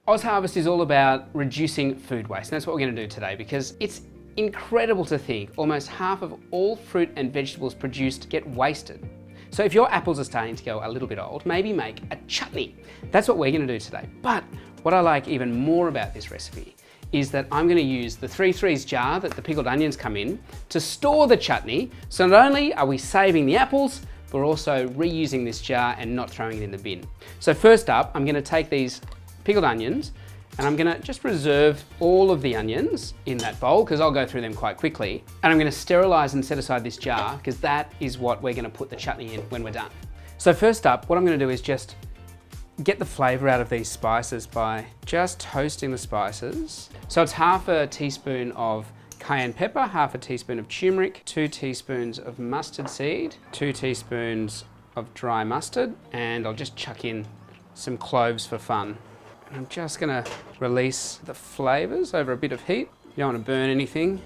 Oz Harvest is all about reducing food waste, and that's what we're going to do today because it's incredible to think almost half of all fruit and vegetables produced get wasted. So if your apples are starting to go a little bit old, maybe make a chutney. That's what we're going to do today. But what I like even more about this recipe is that I'm going to use the 3-3 jar that the pickled onions come in to store the chutney. So not only are we saving the apples, but we're also reusing this jar and not throwing it in the bin. So first up, I'm going to take these pickled onions and I'm going to just reserve all of the onions in that bowl because I'll go through them quite quickly. And I'm going to sterilize and set aside this jar because that is what we're going to put the chutney in when we're done. So first up, what I'm going to do is just get the flavor out of these spices by just toasting the spices. So it's half a teaspoon of cayenne pepper, half a teaspoon of turmeric, 2 teaspoons of mustard seed, 2 teaspoons of dry mustard, and I'll just chuck in some cloves for fun. And I'm just gonna release the flavors over a bit of heat. You don't want to burn anything.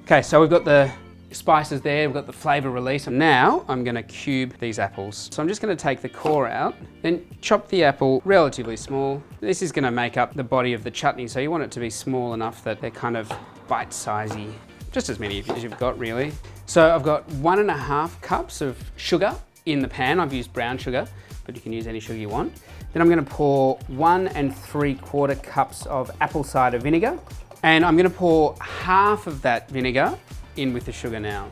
Okay, so we've got the spices there, we've got the flavor release. And now I'm gonna cube these apples. So I'm just gonna take the core out, then chop the apple relatively small. This is gonna make up the body of the chutney, so you want it to be small enough that they're kind of bite-sizey. Just as many as you've got, really. So I've got 1.5 cups of sugar in the pan. I've used brown sugar, but you can use any sugar you want. Then I'm going to pour 1 3/4 cups of apple cider vinegar. And I'm going to pour half of that vinegar in with the sugar now.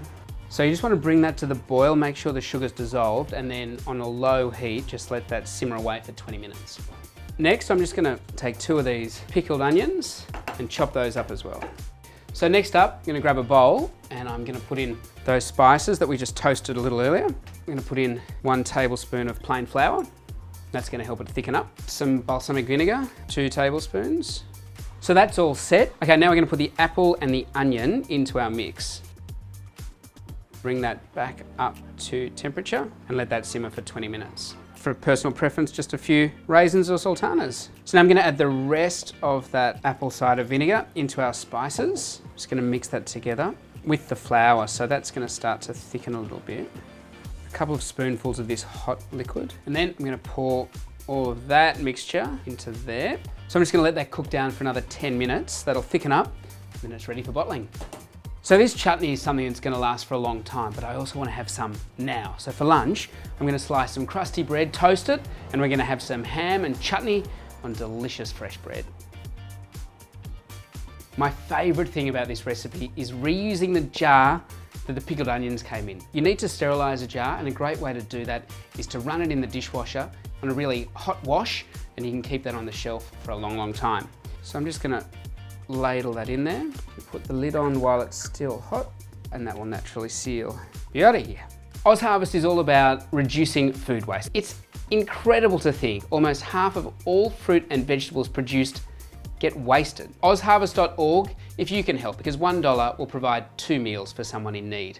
So you just want to bring that to the boil, make sure the sugar's dissolved, and then on a low heat, just let that simmer away for 20 minutes. Next, I'm just going to take 2 of these pickled onions and chop those up as well. So next up, I'm going to grab a bowl and I'm going to put in those spices that we just toasted a little earlier. I'm going to put in 1 tablespoon of plain flour. That's going to help it thicken up. Some balsamic vinegar, 2 tablespoons. So that's all set. Okay, now we're going to put the apple and the onion into our mix. Bring that back up to temperature and let that simmer for 20 minutes. For personal preference, just a few raisins or sultanas. So now I'm going to add the rest of that apple cider vinegar into our spices. Just going to mix that together with the flour, so that's going to start to thicken a little bit. A couple of spoonfuls of this hot liquid, and then I'm going to pour all of that mixture into there. So I'm just going to let that cook down for another 10 minutes. That'll thicken up, and then it's ready for bottling. So this chutney is something that's going to last for a long time, but I also want to have some now. So for lunch, I'm going to slice some crusty bread, toast it, and we're going to have some ham and chutney on delicious fresh bread. My favourite thing about this recipe is reusing the jar that the pickled onions came in. You need to sterilise a jar, and a great way to do that is to run it in the dishwasher on a really hot wash, and you can keep that on the shelf for a long, long time. So I'm just going to ladle that in there, put the lid on while it's still hot, and that will naturally seal. Beauty! Oz Harvest is all about reducing food waste. It's incredible to think almost half of all fruit and vegetables produced get wasted. ozharvest.org if you can help, because $1 will provide 2 meals for someone in need.